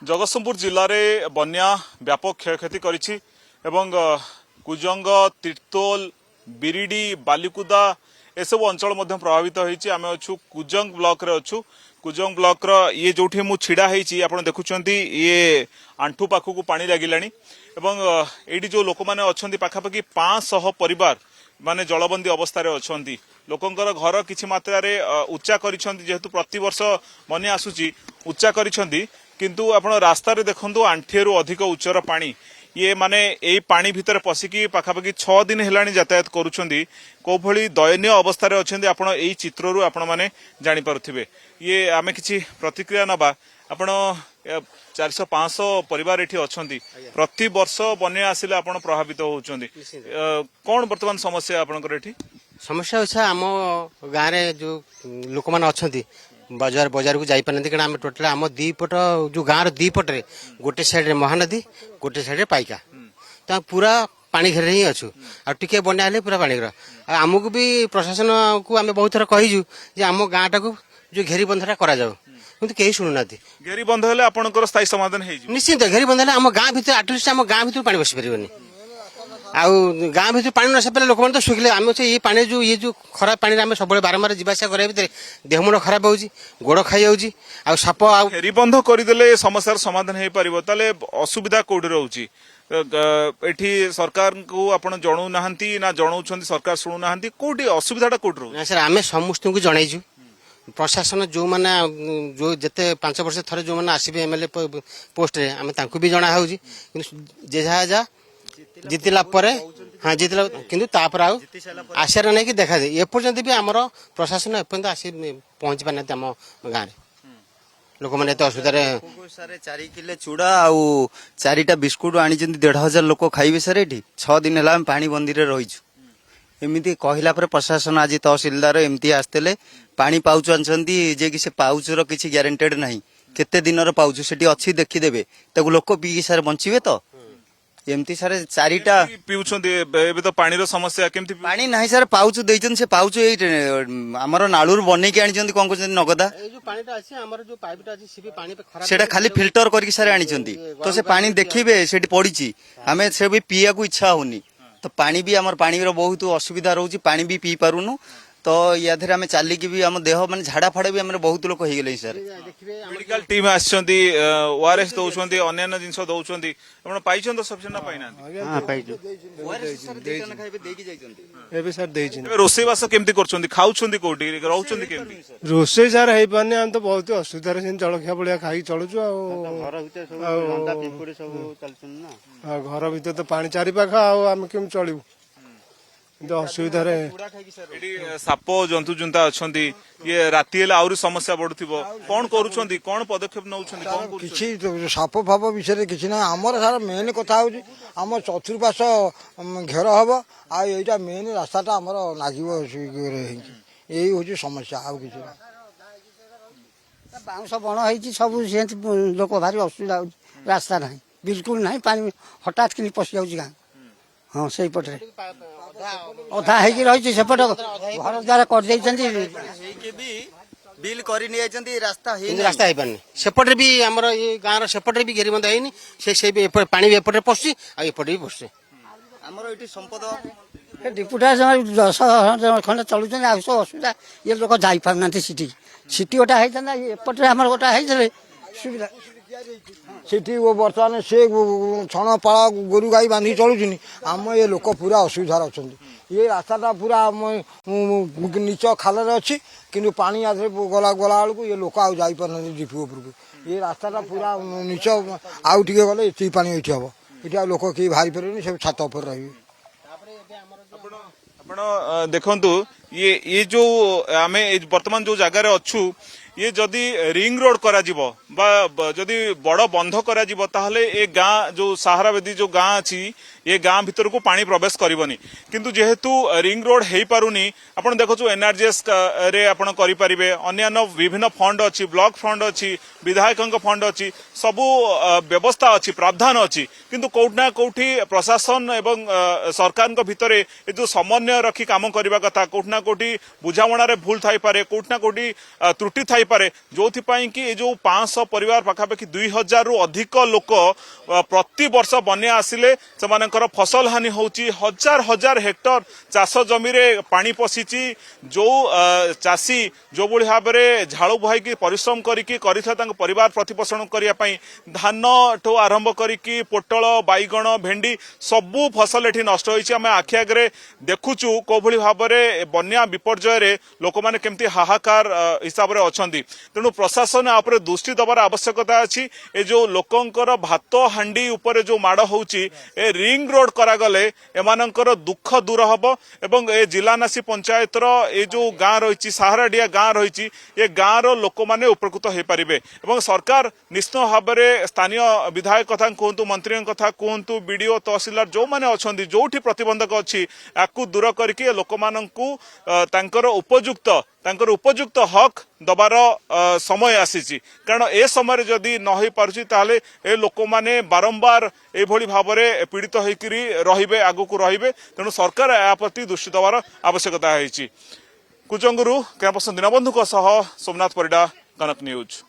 जगतसिंहपुर जिले में बन्या व्यापक क्षयक्षति करिछि एवं कुजंग तीर्तोल बिरिडी बालिकुदा एसबू अंचल प्रभावित होती आम अच्छु कुजंग ब्लॉक रे अच्छु कुजंग ब्लॉक ये जो मु छिड़ा होती आप देखुं ये आंठू पाखक पानी लगिलानी एवं ये जो लोक मैंने अच्छा पाखापाखि 500 परिवार माने जलबंदी अवस्था अच्छा लोकंकर घर किछि मात्रा रे उच्चा करिसेंती जेहेतु प्रति वर्ष बन्या आसुची उच्चा करिसेंती किंतु आपण रास्ता रे देखंतु आंठिएरु अधिक उच्चर पानी ये माने एई पानी भितर पसिकी पाखापाखि 6 दिन हेलानी यातायात करूछंती को भली दयनीय अवस्था रे अछंती आपण एई चित्ररु आपण माने जानि पारुथिबे ये आमे किछि प्रतिक्रिया नबा आपण 400-500 परिवार एठी अछंती प्रति वर्ष बन्या आसिले आपण प्रभावित होउछंती कोन वर्तमान समस्या आपनकर एठी समस्या अच्छा आम गाँव में जो लोक मैंने अच्छा बाजार बाजार को जापार क्या आम टोटाल आम दीपट जो गाँव दीपट रे गोटे साइड महानदी गोटे साइड पाइका तो पूरा पानी घेर ही अच्छु आ टिके बना हेले पूरा पानी घर आमको भी प्रशासन को आम बहुत थर कहीजु जे आम गाँव टाक जो घेरी बंधटा करा किंतु कहीं शुणुना घेरी बंध हेले आपनकर स्थायी समाधान हे निश्चिंत घेरी बंध हेले आम गाँव भीतर आटलिस्ट आम गाँव भीतर पानी बसी पारबनी आउ गाँ भर पानी न सारे लोक तो शुखिले आम ये पानी जो खराब पानी आम सब बारंबार जावासा करा भितर देह मुंड खराब हो गोड़ खाई जाऊँगी आ साप आरिबंध करदे समस्या समाधान हो पार ताले असुविधा कौटी रोचे एठी सरकार को आपण जणु नाहंती ना जणाउछंती सरकार सुनु नाहंती कोठी असुविधाटा कोठी रोचे सर आम समस्त को जनईजु प्रशासन जो माने जो जते 5 वर्ष थरे जो माने आसीबे एमएलए पोस्ट रे आम तांको भी जणा होउजी जे जा जितला परे हाँ जितला किंतु तापर आउ आशार नहीं कि देखा दे एपर्यंत भी आमर प्रशासन एपर्यंत आसी पहुंची पाना आम गाँव में लोक मैंने तो असुविधा 4 किलो चूड़ा आउ 4टा बिस्कुट आनी 1,500 लोक खाइबे सर एठी 6 दिन है पानी बंदी रे रहीछु एमती कहला प्रशासन आज तहसिलदार एमती आसते पानी पाउच आनछंती जे कि से पाउचर किसी ग्यारंटेड नहीं केते दिन पाउच सेठी अच्छी देखिदेबे ताको लोक पी सार बंचिबे तो एमती सर 4टा पिउछंती एबे तो पानी रो समस्या केमती पानी नाही सर पाउच देइछन से पाउच ए हमर नाळुर बनै के आनिछंती कोन कोन नगदा ए जो पानीटा अछि हमर जो पाइपटा अछि से भी पानी पे खराब सेटा खाली फिल्टर करके सर आनिछंती तो से पानी देखिबे सेठी पड़ीची हमें से भी पिया को इच्छा होनी तो पानी भी हमर पानी रो बहुत असुविधा रहउची पानी भी पी पारुनु तो या धरे आम चलिकी भी आम देह माने झाड़ा फाड़ा भी हमर बहुत लोक हो गले सर मेडिकल टीम आछंती ओआरएस दउछंती अन्य जिंस दउछंती आपण पाइछन तो सफिशिएंट ना पाइना हां पाइजो ओआरएस सर देतन खाइबे देकी जाइछंती एबे सर देइछन रोसे बास केमती करछंती खाउछंती कोठी रहउछंती केमती रोसे सर हे पाने हम तो बहुत असुविधा रे जलखिया बलिया खाई चलुछु आ घर भीतर सब लंदा पिंपुड़ी सब चलछन ना घर भीतर तो पानी चारि पाखा आ हम केम चलिबु असुविधा रे साप जंतु जुंता अछंती ये राति हेले आउरी समस्या बढ़ुथिबो कोन करूछंती कोन पदक्षेप नउछंती कोन किछि साप फाप विषय किछि ना हमर सारा मेन कथा होछि हमर चतुर्पाश घेर हबो आ एटा मेन रास्ताटा हमर लागिबो एई होछि समस्या आ किछि बाउंस बण होइछि सब लोक भारी असुविधा होछि रास्ता नाही बिल्कुल नाही पानी हठात किनि पसि जाउछि गां हां सेई पटरे अधा है रही सेपट घर द्वारा कर बिल करी नि आइछंती रास्ता रास्ता पारनी सेपटे भी आमर ये गाँव सेपटे भी घेरी बंध है से पानी भी एपटे पशुची आ एपटे भी पशुचे हमर एठी संपद डिपुटा 10 खंड चलुछ असुविधा ये लोक जाई पारना सिटी सिटी गोटा होता एपटे आम गोटा होते सुविधा सेठी वो बर्तमान से छण पाला गोरु गाई बांधी चलुनी आम ये लोक पूरा असुविधा अच्छा ये रास्ताटा पूरा नीच खाल अच्छी किंतु पानी आधे गला गला बेलू ये लोक आउ जापार डिपो उपरको ये रास्ताटा पूरा नीच आउ टे गले ये पानी ये हम ये लोक कहीं बाहरी पारे सब छात उपर रही देखंतु ये जो आमे वर्तमान जो जगार अच्छु ये जदि रिंग रोड करा जिवो बा जदि बड़ बंध करा जिवो ताहले ए गाँ जो सहारा बेदी जो गाँ अछि ये गाँ भीतर को पानी प्रवेश करबनी किंतु जेहेतु रिंग रोड हेई पारुनी आपण देखछु एनआरजीएस रे आपण करि परिबे अन्य विभिन्न फंड अछि ब्लॉक फंड अछि विधायकक फंड अछि सबु व्यवस्था अछि प्रावधान अछि किंतु कोठना कोठी प्रशासन एवं सरकारक भितरे ए जो समन्वय रखी काम करबा कथा कोठना कोठी बुझामणा रे भूल थाई पारे कोठना कोठी त्रुटि थाई पारे जोथि पई कि ए जो 500 परिवार पाखापाखि 2000 रु अधिक लोक प्रति वर्ष बन्या आसिले सेमानकर फसल हानि होउची हजार हजार हेक्टर चाष जमी रे पानी पशिची जो चाषी जो भली भाव में झाड़ू बुहाई परिश्रम करिकी परिवार प्रतिपोषण करिया पई धान ठो आरंभ करिकी पोटल बैगण भेंडी सबु फसल एठी नष्ट होईची आमे आखि आगरे देखुचु को भली भाव में बन्या विपर्जय रे लोक माने केमती हाहाकार हिसाब रे अछंती तेणु प्रशासन आपरे दृष्टि दबार आवश्यकता अछि ए जो लोकंकर भात हांडी ऊपर जो माड़ होउची ए रिंग रोड करा गले एमानंकर दुख दूर हबो एवं ए जिलानासी पंचायत रो ए जो गां रहिची सहाराडिया गां रहिची ए गां रो लोक माने उपकृत हो पारिबे एवं सरकार निश्चित भाव में स्थानीय विधायक कथा कहतु मंत्री कथा कहतु बीडीओ तहसीलदार जो माने अछंती जोठी प्रतिबंधक अछि याकू दूर करके लोक माननकू तांकर उपयुक्त हक दबार समय आसीची कारण ए समय जदि न होई पारुची ताले ए लोक माने बारंबार ए भली भाव में पीड़ित होइकरी रहिबे आगुकू रहिबे तेणु सरकार या प्रति दृष्टि दबार आवश्यकता होईची कुजंगुरु कैंपस दीनबंधु सह सोमनाथ परिडा कनक न्यूज।